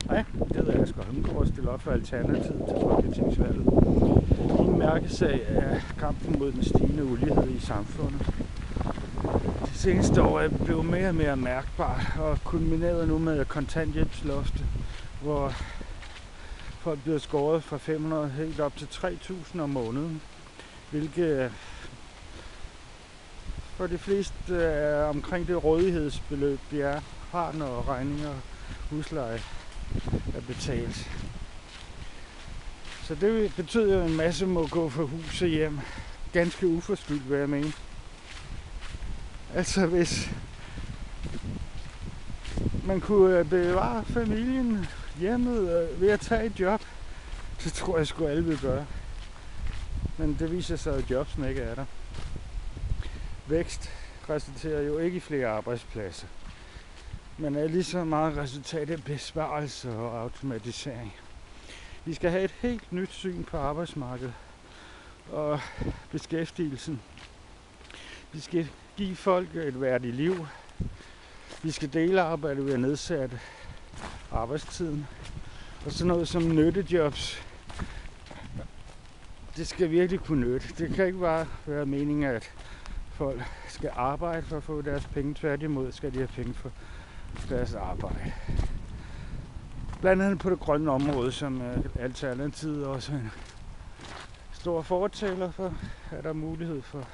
Hej, det hedder Asger Holmgaard og stiller op for Alternativet til Folketingsvalget. Min mærkesag er kampen mod den stigende ulighed i samfundet. Det seneste år er blevet mere og mere mærkbart og kulmineret nu med kontanthjælpsloftet, hvor folk bliver skåret fra 500 helt op til 3.000 om måneden, hvilket for de fleste er omkring det rådighedsbeløb, de har, når regninger og husleje er betalt. Så det betyder jo, at en masse må gå fra hus og hjem. Ganske uforskyldt, vil jeg mene. Altså hvis man kunne bevare familien, hjemmet ved at tage et job, så tror jeg sgu alle vil gøre. Men det viser sig, at jobsene ikke er der. Vækst resulterer jo ikke i flere arbejdspladser, men er lige så meget resultat af besparelser og automatisering. Vi skal have et helt nyt syn på arbejdsmarkedet og beskæftigelsen. Vi skal give folk et værdigt liv. Vi skal dele arbejde ved at nedsætte arbejdstiden. Og sådan noget som nyttejobs, det skal virkelig kunne nytte. Det kan ikke bare være meningen, at folk skal arbejde for at få deres penge. Tværtimod skal de have penge for deres arbejde. Blandt andet på det grønne område, som Alternativet også er en stor fortaler for, er der mulighed for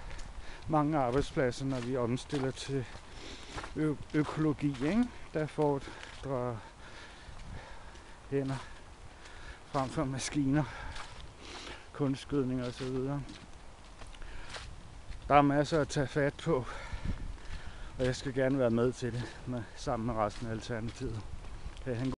mange arbejdspladser, når vi omstiller til økologi, ikke? Der fordrer hænder frem for maskiner, kunstgødning og så videre. Der er masser at tage fat på, og jeg skal gerne være med til det sammen med resten af Alternativet. Kan I have en god